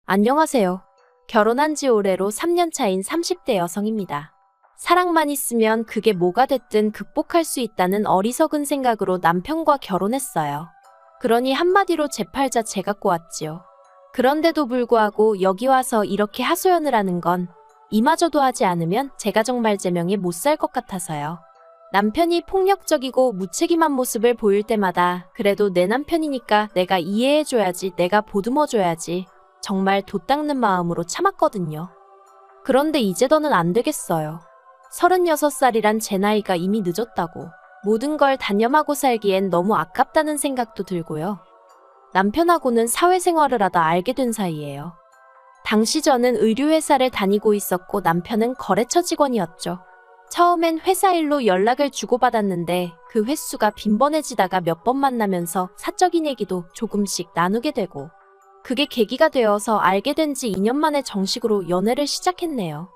안녕하세요. 결혼한 지 올해로 3년 차인 30대 여성입니다. 사랑만 있으면 그게 뭐가 됐든 극복할 수 있다는 어리석은 생각으로 남편과 결혼했어요. 그러니 한마디로 제 팔자 제가 꼬았지요. 그런데도 불구하고 여기 와서 이렇게 하소연을 하는 건 이마저도 하지 않으면 제가 정말 제명에 못 살 것 같아서요. 남편이 폭력적이고 무책임한 모습을 보일 때마다 그래도 내 남편이니까 내가 이해해줘야지, 내가 보듬어줘야지 정말 도 닦는 마음으로 참았거든요. 그런데 이제 더는 안 되겠어요. 36살이란 제 나이가 이미 늦었다고, 모든 걸 단념하고 살기엔 너무 아깝다는 생각도 들고요. 남편하고는 사회생활을 하다 알게 된 사이예요. 당시 저는 의류회사를 다니고 있었고 남편은 거래처 직원이었죠. 처음엔 회사 일로 연락을 주고받았는데 그 횟수가 빈번해지다가 몇 번 만나면서 사적인 얘기도 조금씩 나누게 되고, 그게 계기가 되어서 알게 된 지 2년 만에 정식으로 연애를 시작했네요.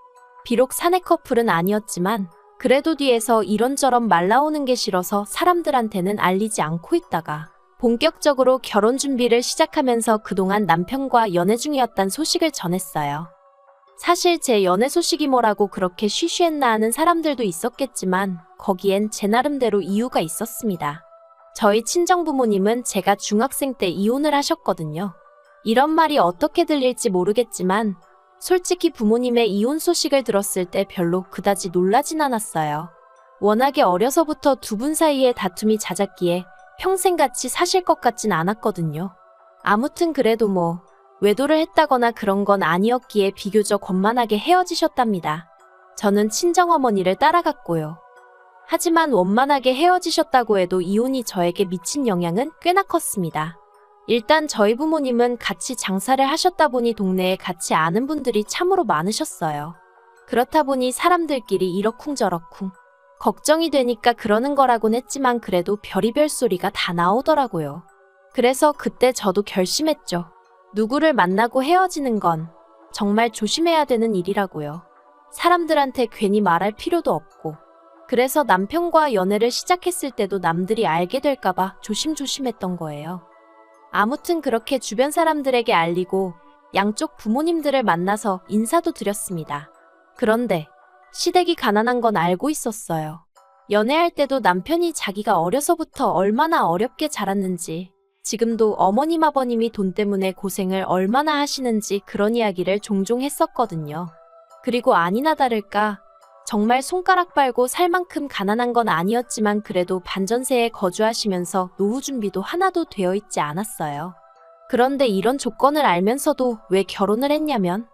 비록 사내 커플은 아니었지만 그래도 뒤에서 이런저런 말 나오는 게 싫어서 사람들한테는 알리지 않고 있다가 본격적으로 결혼 준비를 시작하면서 그동안 남편과 연애 중이었단 소식을 전했어요. 사실 제 연애 소식이 뭐라고 그렇게 쉬쉬했나 하는 사람들도 있었겠지만 거기엔 제 나름대로 이유가 있었습니다. 저희 친정부모님은 제가 중학생 때 이혼을 하셨거든요. 이런 말이 어떻게 들릴지 모르겠지만 솔직히 부모님의 이혼 소식을 들었을 때 별로 그다지 놀라진 않았어요. 워낙에 어려서부터 두 분 사이에 다툼이 잦았기에 평생 같이 사실 것 같진 않았거든요. 아무튼 그래도 외도를 했다거나 그런 건 아니었기에 비교적 원만하게 헤어지셨답니다. 저는 친정어머니를 따라갔고요. 하지만 원만하게 헤어지셨다고 해도 이혼이 저에게 미친 영향은 꽤나 컸습니다. 일단 저희 부모님은 같이 장사를 하셨다 보니 동네에 같이 아는 분들이 참으로 많으셨어요. 그렇다 보니 사람들끼리 이러쿵저러쿵 걱정이 되니까 그러는 거라곤 했지만 그래도 별의별 소리가 다 나오더라고요. 그래서 그때 저도 결심했죠. 누구를 만나고 헤어지는 건 정말 조심해야 되는 일이라고요. 사람들한테 괜히 말할 필요도 없고. 그래서 남편과 연애를 시작했을 때도 남들이 알게 될까봐 조심조심했던 거예요. 아무튼 그렇게 주변 사람들에게 알리고 양쪽 부모님들을 만나서 인사도 드렸습니다. 그런데 시댁이 가난한 건 알고 있었어요. 연애할 때도 남편이 자기가 어려서부터 얼마나 어렵게 자랐는지, 지금도 어머님 아버님이 돈 때문에 고생을 얼마나 하시는지 그런 이야기를 종종 했었거든요. 그리고 아니나 다를까 정말 손가락 빨고 살 만큼 가난한 건 아니었지만 그래도 반전세에 거주하시면서 노후 준비도 하나도 되어 있지 않았어요. 그런데 이런 조건을 알면서도 왜 결혼을 했냐면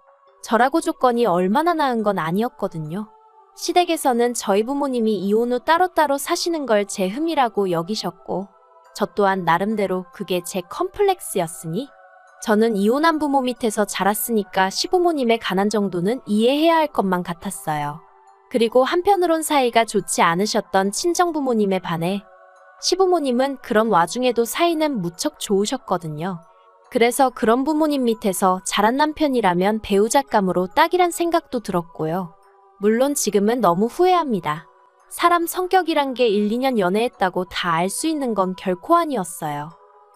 저라고 조건이 얼마나 나은 건 아니었거든요. 시댁에서는 저희 부모님이 이혼 후 따로따로 사시는 걸 제 흠이라고 여기셨고 저 또한 나름대로 그게 제 컴플렉스였으니 저는 이혼한 부모 밑에서 자랐으니까 시부모님의 가난 정도는 이해해야 할 것만 같았어요. 그리고 한편으론 사이가 좋지 않으셨던 친정부모님에 반해 시부모님은 그런 와중에도 사이는 무척 좋으셨거든요. 그래서 그런 부모님 밑에서 자란 남편이라면 배우잣감으로 딱이란 생각도 들었고요. 물론 지금은 너무 후회합니다. 사람 성격이란 게 1, 2년 연애했다고 다 알 수 있는 건 결코 아니었어요.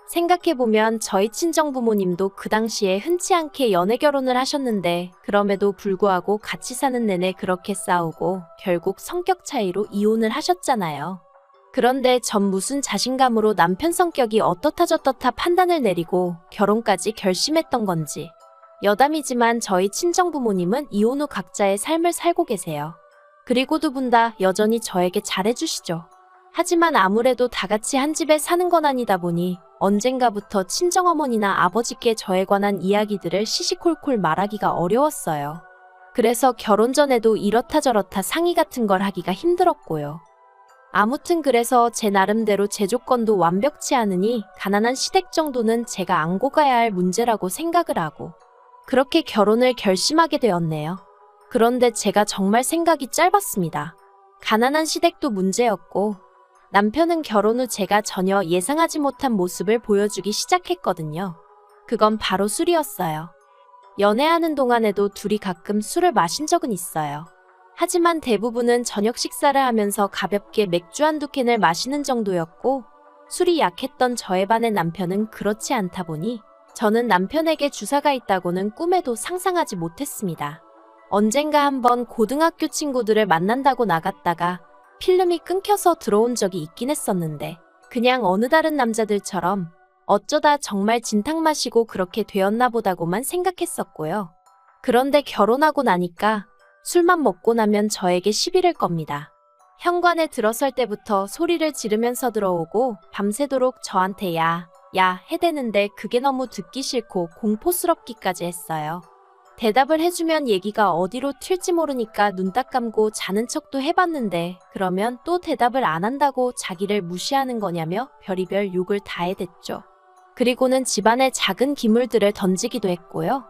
생각해보면 저희 친정부모님도 그 당시에 흔치 않게 연애 결혼을 하셨는데 그럼에도 불구하고 같이 사는 내내 그렇게 싸우고 결국 성격 차이로 이혼을 하셨잖아요. 그런데 전 무슨 자신감으로 남편 성격이 어떻다 저떻다 판단을 내리고 결혼까지 결심했던 건지. 여담이지만 저희 친정부모님은 이혼 후 각자의 삶을 살고 계세요. 그리고 두 분 다 여전히 저에게 잘해주시죠. 하지만 아무래도 다 같이 한 집에 사는 건 아니다 보니 언젠가부터 친정어머니나 아버지께 저에 관한 이야기들을 시시콜콜 말하기가 어려웠어요. 그래서 결혼 전에도 이렇다 저렇다 상의 같은 걸 하기가 힘들었고요. 아무튼 그래서 제 나름대로 제 조건도 완벽치 않으니 가난한 시댁 정도는 제가 안고 가야 할 문제라고 생각을 하고 그렇게 결혼을 결심하게 되었네요. 그런데 제가 정말 생각이 짧았습니다. 가난한 시댁도 문제였고 남편은 결혼 후 제가 전혀 예상하지 못한 모습을 보여주기 시작했거든요. 그건 바로 술이었어요. 연애하는 동안에도 둘이 가끔 술을 마신 적은 있어요. 하지만 대부분은 저녁 식사를 하면서 가볍게 맥주 한두 캔을 마시는 정도였고 술이 약했던 저에 반해 남편은 그렇지 않다 보니 저는 남편에게 주사가 있다고는 꿈에도 상상하지 못했습니다. 언젠가 한번 고등학교 친구들을 만난다고 나갔다가 필름이 끊겨서 들어온 적이 있긴 했었는데 그냥 어느 다른 남자들처럼 어쩌다 정말 진탕 마시고 그렇게 되었나 보다고만 생각했었고요. 그런데 결혼하고 나니까 술만 먹고 나면 저에게 시비를 겁니다. 현관에 들어설 때부터 소리를 지르면서 들어오고 밤새도록 저한테 야 해대는데 그게 너무 듣기 싫고 공포스럽기까지 했어요. 대답을 해주면 얘기가 어디로 튈지 모르니까 눈 딱 감고 자는 척도 해봤는데 그러면 또 대답을 안 한다고 자기를 무시하는 거냐며 별의별 욕을 다 해댔죠. 그리고는 집안에 작은 기물들을 던지기도 했고요.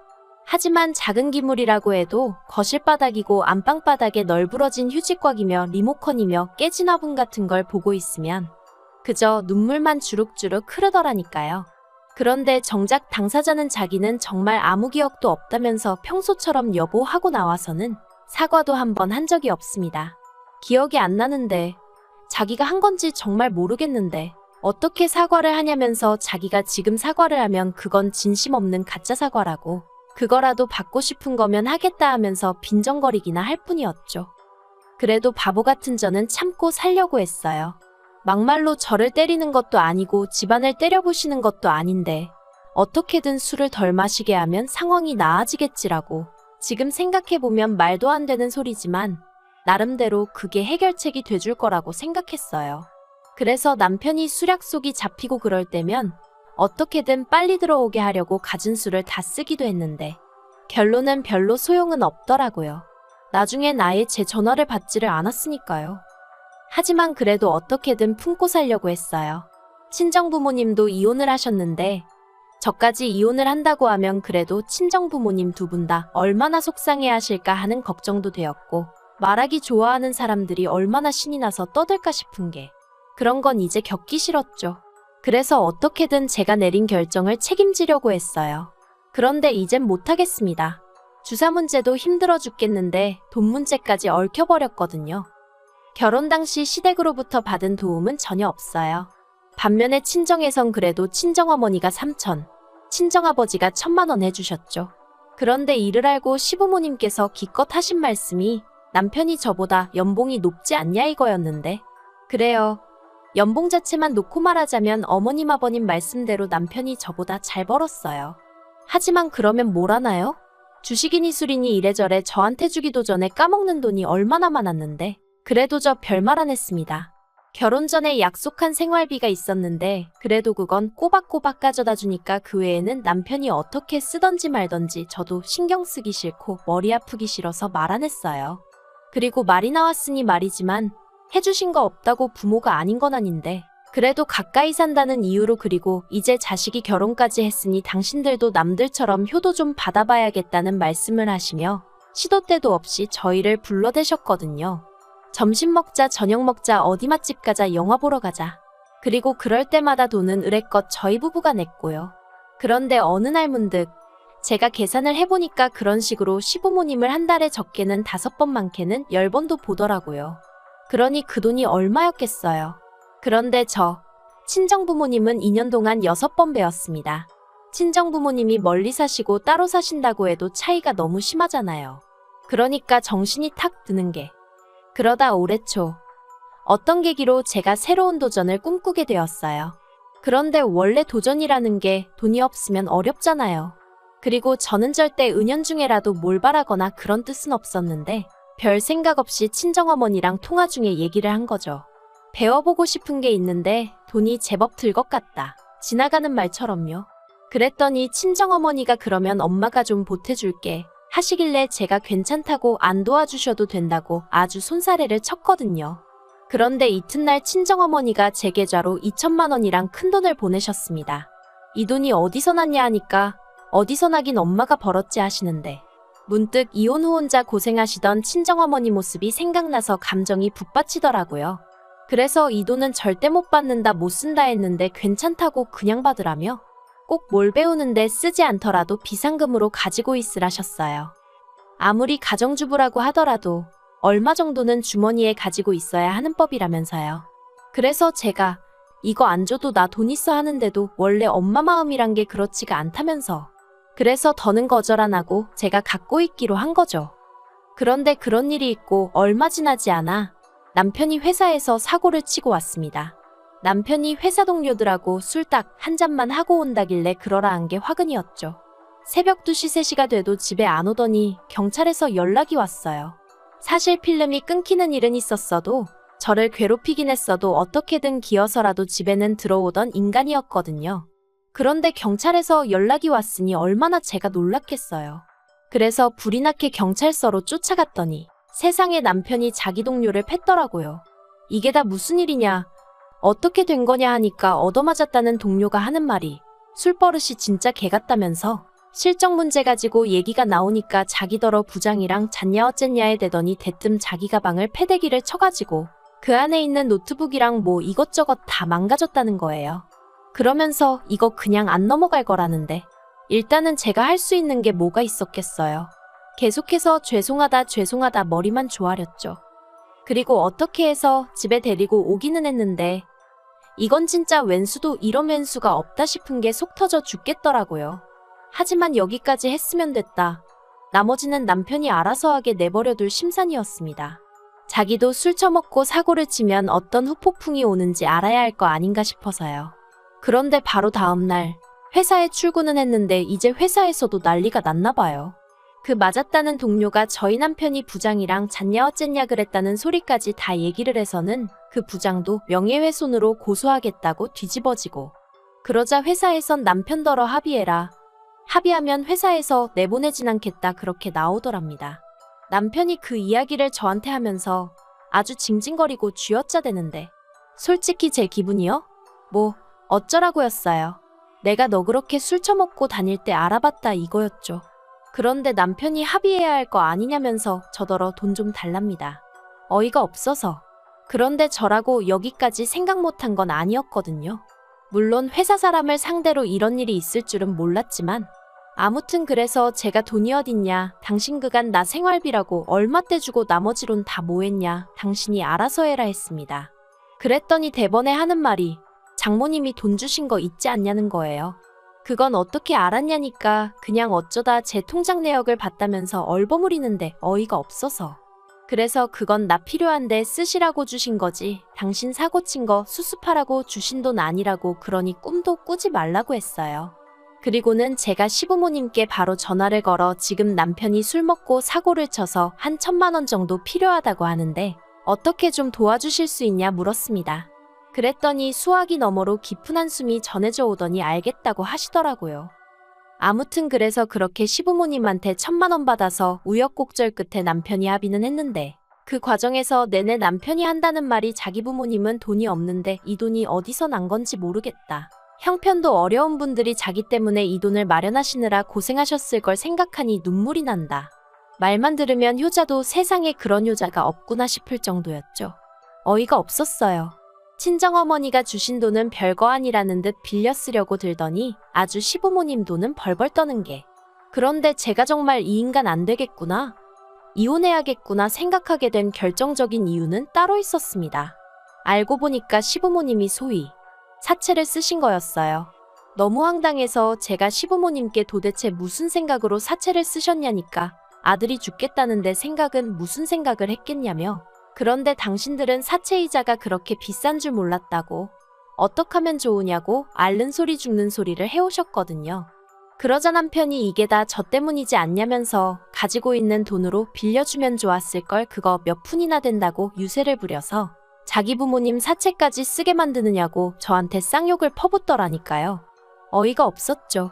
하지만 작은 기물이라고 해도 거실 바닥이고 안방 바닥에 널브러진 휴지곽이며 리모컨이며 깨진 화분 같은 걸 보고 있으면 그저 눈물만 주룩주룩 흐르더라니까요. 그런데 정작 당사자는 자기는 정말 아무 기억도 없다면서 평소처럼 여보 하고 나와서는 사과도 한 번 한 적이 없습니다. 기억이 안 나는데 자기가 한 건지 정말 모르겠는데 어떻게 사과를 하냐면서 자기가 지금 사과를 하면 그건 진심 없는 가짜 사과라고 그거라도 받고 싶은 거면 하겠다 하면서 빈정거리기나 할 뿐이었죠. 그래도 바보 같은 저는 참고 살려고 했어요. 막말로 저를 때리는 것도 아니고 집안을 때려부시는 것도 아닌데 어떻게든 술을 덜 마시게 하면 상황이 나아지겠지라고 지금 생각해보면 말도 안 되는 소리지만 나름대로 그게 해결책이 돼줄 거라고 생각했어요. 그래서 남편이 술약속이 잡히고 그럴 때면 어떻게든 빨리 들어오게 하려고 가진 술을 다 쓰기도 했는데 결론은 별로 소용은 없더라고요. 나중엔 아예 제 전화를 받지를 않았으니까요. 하지만 그래도 어떻게든 품고 살려고 했어요. 친정부모님도 이혼을 하셨는데 저까지 이혼을 한다고 하면 그래도 친정부모님 두 분 다 얼마나 속상해 하실까 하는 걱정도 되었고 말하기 좋아하는 사람들이 얼마나 신이 나서 떠들까 싶은 게 그런 건 이제 겪기 싫었죠. 그래서 어떻게든 제가 내린 결정을 책임지려고 했어요. 그런데 이젠 못하겠습니다. 주사 문제도 힘들어 죽겠는데 돈 문제까지 얽혀버렸거든요. 결혼 당시 시댁으로부터 받은 도움은 전혀 없어요. 반면에 친정에선 그래도 친정어머니가 3천, 친정아버지가 1,000만 원 해주셨죠. 그런데 이를 알고 시부모님께서 기껏 하신 말씀이 남편이 저보다 연봉이 높지 않냐 이거였는데 그래요. 연봉 자체만 놓고 말하자면 어머님 아버님 말씀대로 남편이 저보다 잘 벌었어요. 하지만 그러면 뭘 하나요? 주식이니 술이니 이래저래 저한테 주기도 전에 까먹는 돈이 얼마나 많았는데 그래도 저 별말 안 했습니다. 결혼 전에 약속한 생활비가 있었는데 그래도 그건 꼬박꼬박 가져다 주니까 그 외에는 남편이 어떻게 쓰던지 말던지 저도 신경 쓰기 싫고 머리 아프기 싫어서 말 안 했어요. 그리고 말이 나왔으니 말이지만 해주신 거 없다고 부모가 아닌 건 아닌데 그래도 가까이 산다는 이유로 그리고 이제 자식이 결혼까지 했으니 당신들도 남들처럼 효도 좀 받아봐야겠다는 말씀을 하시며 시도 때도 없이 저희를 불러대셨거든요. 점심 먹자, 저녁 먹자, 어디 맛집 가자, 영화 보러 가자. 그리고 그럴 때마다 돈은 의뢰껏 저희 부부가 냈고요. 그런데 어느 날 문득 제가 계산을 해보니까 그런 식으로 시부모님을 한 달에 적게는 5번 많게는 10번도 보더라고요. 그러니 그 돈이 얼마였겠어요. 그런데 저 친정부모님은 2년 동안 6번 뵈었습니다. 친정부모님이 멀리 사시고 따로 사신다고 해도 차이가 너무 심하잖아요. 그러니까 정신이 탁 드는 게 그러다 올해 초 어떤 계기로 제가 새로운 도전을 꿈꾸게 되었어요. 그런데 원래 도전이라는 게 돈이 없으면 어렵잖아요. 그리고 저는 절대 은연중에라도 뭘 바라거나 그런 뜻은 없었는데 별 생각 없이 친정어머니랑 통화 중에 얘기를 한 거죠. 배워보고 싶은 게 있는데 돈이 제법 들 것 같다. 지나가는 말처럼요. 그랬더니 친정어머니가 그러면 엄마가 좀 보태줄게 하시길래 제가 괜찮다고 안 도와주셔도 된다고 아주 손사래를 쳤거든요. 그런데 이튿날 친정어머니가 제 계좌로 2천만 원이랑 큰돈을 보내셨습니다. 이 돈이 어디서 났냐 하니까 어디서 나긴 엄마가 벌었지 하시는데 문득 이혼 후 혼자 고생하시던 친정어머니 모습이 생각나서 감정이 북받치더라고요. 그래서 이 돈은 절대 못 받는다 못 쓴다 했는데 괜찮다고 그냥 받으라며 꼭 뭘 배우는데 쓰지 않더라도 비상금으로 가지고 있으라셨어요. 아무리 가정주부라고 하더라도 얼마 정도는 주머니에 가지고 있어야 하는 법이라면서요. 그래서 제가 이거 안 줘도 나 돈 있어 하는데도 원래 엄마 마음이란 게 그렇지가 않다면서. 그래서 더는 거절 안 하고 제가 갖고 있기로 한 거죠. 그런데 그런 일이 있고 얼마 지나지 않아 남편이 회사에서 사고를 치고 왔습니다. 남편이 회사 동료들하고 술 딱 한 잔만 하고 온다길래 그러라 한 게 화근이었죠. 새벽 2시, 3시가 돼도 집에 안 오더니 경찰에서 연락이 왔어요. 사실 필름이 끊기는 일은 있었어도 저를 괴롭히긴 했어도 어떻게든 기어서라도 집에는 들어오던 인간이었거든요. 그런데 경찰에서 연락이 왔으니 얼마나 제가 놀랐겠어요. 그래서 불이 나게 경찰서로 쫓아갔더니 세상에 남편이 자기 동료를 팼더라고요. 이게 다 무슨 일이냐, 어떻게 된 거냐 하니까 얻어맞았다는 동료가 하는 말이 술버릇이 진짜 개 같다면서 실적 문제 가지고 얘기가 나오니까 자기더러 부장이랑 잤냐 어쨌냐에 대더니 대뜸 자기 가방을 패대기를 쳐가지고 그 안에 있는 노트북이랑 뭐 이것저것 다 망가졌다는 거예요. 그러면서 이거 그냥 안 넘어갈 거라는데 일단은 제가 할 수 있는 게 뭐가 있었겠어요. 계속해서 죄송하다 머리만 조아렸죠. 그리고 어떻게 해서 집에 데리고 오기는 했는데 이건 진짜 왼수도 이런 왼수가 없다 싶은 게 속 터져 죽겠더라고요. 하지만 여기까지 했으면 됐다. 나머지는 남편이 알아서 하게 내버려둘 심산이었습니다. 자기도 술 처먹고 사고를 치면 어떤 후폭풍이 오는지 알아야 할 거 아닌가 싶어서요. 그런데 바로 다음날 회사에 출근은 했는데 이제 회사에서도 난리가 났나 봐요. 그 맞았다는 동료가 저희 남편이 부장이랑 잤냐 어쨌냐 그랬다는 소리까지 다 얘기를 해서는 그 부장도 명예훼손으로 고소하겠다고 뒤집어지고, 그러자 회사에선 남편더러 합의해라. 합의하면 회사에서 내보내진 않겠다 그렇게 나오더랍니다. 남편이 그 이야기를 저한테 하면서 아주 징징거리고 쥐어짜대는데 솔직히 제 기분이요? 뭐 어쩌라고였어요. 내가 너 그렇게 술 처먹고 다닐 때 알아봤다 이거였죠. 그런데 남편이 합의해야 할 거 아니냐면서 저더러 돈 좀 달랍니다. 어이가 없어서. 그런데 저라고 여기까지 생각 못한 건 아니었거든요. 물론 회사 사람을 상대로 이런 일이 있을 줄은 몰랐지만 아무튼 그래서 제가 돈이 어딨냐, 당신 그간 나 생활비라고 얼마 떼주고 나머지론 다 뭐했냐, 당신이 알아서 해라 했습니다. 그랬더니 대번에 하는 말이 장모님이 돈 주신 거 있지 않냐는 거예요. 그건 어떻게 알았냐니까 그냥 어쩌다 제 통장 내역을 봤다면서 얼버무리는데 어이가 없어서. 그래서 그건 나 필요한데 쓰시라고 주신 거지, 당신 사고 친 거 수습하라고 주신 돈 아니라고, 그러니 꿈도 꾸지 말라고 했어요. 그리고는 제가 시부모님께 바로 전화를 걸어 지금 남편이 술 먹고 사고를 쳐서 한 1,000만 원 정도 필요하다고 하는데 어떻게 좀 도와주실 수 있냐 물었습니다. 그랬더니 수화기 너머로 깊은 한숨이 전해져 오더니 알겠다고 하시더라고요. 아무튼 그래서 그렇게 시부모님한테 1,000만 원 받아서 우여곡절 끝에 남편이 합의는 했는데 그 과정에서 내내 남편이 한다는 말이 자기 부모님은 돈이 없는데 이 돈이 어디서 난 건지 모르겠다. 형편도 어려운 분들이 자기 때문에 이 돈을 마련하시느라 고생하셨을 걸 생각하니 눈물이 난다. 말만 들으면 효자도 세상에 그런 효자가 없구나 싶을 정도였죠. 어이가 없었어요. 친정어머니가 주신 돈은 별거 아니라는 듯 빌려 쓰려고 들더니 아주 시부모님 돈은 벌벌 떠는 게. 그런데 제가 정말 이 인간 안 되겠구나, 이혼해야겠구나 생각하게 된 결정적인 이유는 따로 있었습니다. 알고 보니까 시부모님이 소위 사채를 쓰신 거였어요. 너무 황당해서 제가 시부모님께 도대체 무슨 생각으로 사채를 쓰셨냐니까 아들이 죽겠다는데 생각은 무슨 생각을 했겠냐며, 그런데 당신들은 사채이자가 그렇게 비싼 줄 몰랐다고, 어떡하면 좋으냐고 앓는 소리 죽는 소리를 해오셨거든요. 그러자 남편이 이게 다 저 때문이지 않냐면서 가지고 있는 돈으로 빌려주면 좋았을 걸 그거 몇 푼이나 된다고 유세를 부려서 자기 부모님 사채까지 쓰게 만드느냐고 저한테 쌍욕을 퍼붓더라니까요. 어이가 없었죠.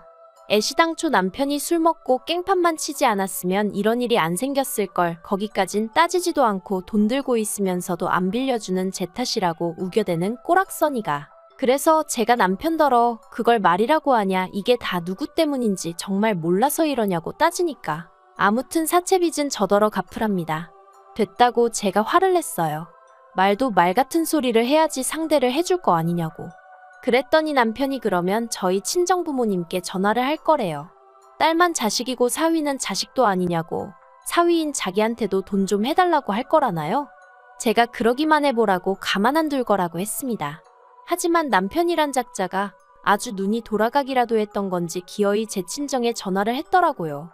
애시당초 남편이 술 먹고 깽판만 치지 않았으면 이런 일이 안 생겼을 걸 거기까진 따지지도 않고 돈 들고 있으면서도 안 빌려주는 제 탓이라고 우겨대는 꼬락서니가. 그래서 제가 남편더러 그걸 말이라고 하냐, 이게 다 누구 때문인지 정말 몰라서 이러냐고 따지니까 아무튼 사채빚은 저더러 갚으랍니다. 됐다고 제가 화를 냈어요. 말도 말 같은 소리를 해야지 상대를 해줄 거 아니냐고. 그랬더니 남편이 그러면 저희 친정부모님께 전화를 할 거래요. 딸만 자식이고 사위는 자식도 아니냐고, 사위인 자기한테도 돈 좀 해달라고 할 거라나요? 제가 그러기만 해보라고 가만 안 둘 거라고 했습니다. 하지만 남편이란 작자가 아주 눈이 돌아가기라도 했던 건지 기어이 제 친정에 전화를 했더라고요.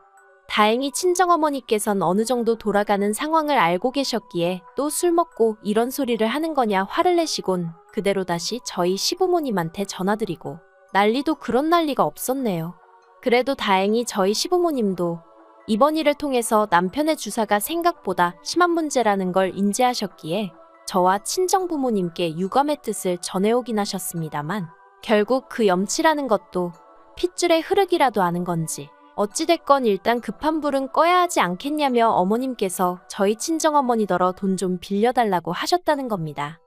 다행히 친정어머니께선 어느 정도 돌아가는 상황을 알고 계셨기에 또 술 먹고 이런 소리를 하는 거냐 화를 내시곤 그대로 다시 저희 시부모님한테 전화드리고 난리도 그런 난리가 없었네요. 그래도 다행히 저희 시부모님도 이번 일을 통해서 남편의 주사가 생각보다 심한 문제라는 걸 인지하셨기에 저와 친정부모님께 유감의 뜻을 전해오긴 하셨습니다만 결국 그 염치라는 것도 핏줄의 흐르기라도 아는 건지 어찌됐건 일단 급한 불은 꺼야 하지 않겠냐며 어머님께서 저희 친정어머니더러 돈 좀 빌려달라고 하셨다는 겁니다.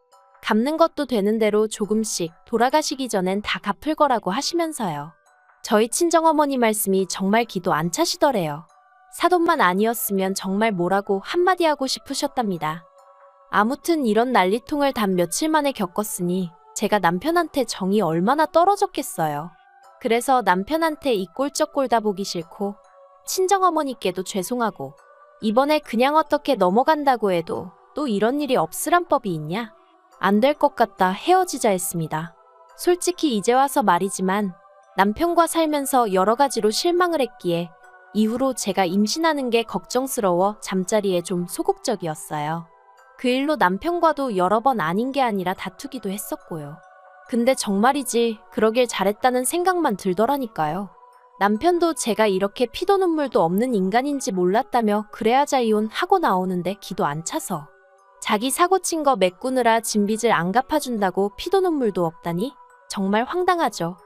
갚는 것도 되는 대로 조금씩 돌아가시기 전엔 다 갚을 거라고 하시면서요. 저희 친정어머니 말씀이 정말 기도 안 차시더래요. 사돈만 아니었으면 정말 뭐라고 한마디 하고 싶으셨답니다. 아무튼 이런 난리통을 단 며칠 만에 겪었으니 제가 남편한테 정이 얼마나 떨어졌겠어요. 그래서 남편한테 이 꼴쩍 꼴다 보기 싫고 친정어머니께도 죄송하고 이번에 그냥 어떻게 넘어간다고 해도 또 이런 일이 없으란 법이 있냐? 안 될 것 같다 헤어지자 했습니다. 솔직히 이제 와서 말이지만 남편과 살면서 여러 가지로 실망을 했기에 이후로 제가 임신하는 게 걱정스러워 잠자리에 좀 소극적이었어요. 그 일로 남편과도 여러 번 아닌 게 아니라 다투기도 했었고요. 근데 정말이지 그러길 잘했다는 생각만 들더라니까요. 남편도 제가 이렇게 피도 눈물도 없는 인간인지 몰랐다며 그래야자 이혼하고 나오는데 기도 안 차서 자기 사고 친 거 메꾸느라 진빚을 안 갚아준다고 피도 눈물도 없다니 정말 황당하죠.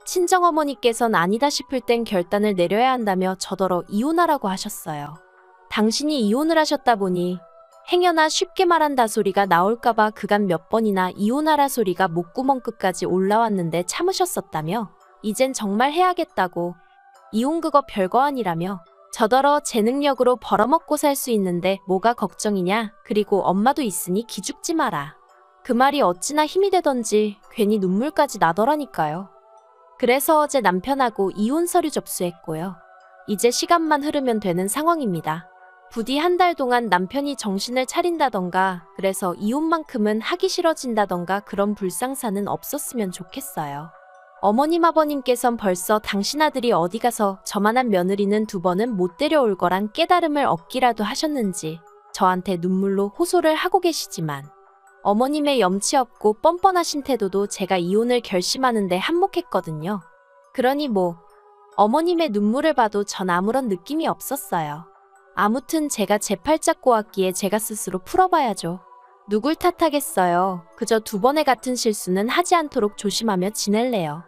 친정어머니께선 아니다 싶을 땐 결단을 내려야 한다며 저더러 이혼하라고 하셨어요. 당신이 이혼을 하셨다 보니 행여나 쉽게 말한다 소리가 나올까봐 그간 몇 번이나 이혼하라 소리가 목구멍 끝까지 올라왔는데 참으셨었다며 이젠 정말 해야겠다고 이혼 그거 별거 아니라며 저더러 제 능력으로 벌어먹고 살 수 있는데 뭐가 걱정이냐 그리고 엄마도 있으니 기죽지 마라. 그 말이 어찌나 힘이 되던지 괜히 눈물까지 나더라니까요. 그래서 어제 남편하고 이혼 서류 접수했고요. 이제 시간만 흐르면 되는 상황입니다. 부디 한 달 동안 남편이 정신을 차린다던가 그래서 이혼만큼은 하기 싫어진다던가 그런 불상사는 없었으면 좋겠어요. 어머님 아버님께선 벌써 당신 아들이 어디 가서 저만한 며느리는 두 번은 못 데려올 거란 깨달음을 얻기라도 하셨는지 저한테 눈물로 호소를 하고 계시지만 어머님의 염치 없고 뻔뻔하신 태도도 제가 이혼을 결심하는데 한몫했거든요. 그러니 뭐 어머님의 눈물을 봐도 전 아무런 느낌이 없었어요. 아무튼 제가 제 팔짝 꼬았기에 제가 스스로 풀어봐야죠. 누굴 탓하겠어요. 그저 두 번의 같은 실수는 하지 않도록 조심하며 지낼래요.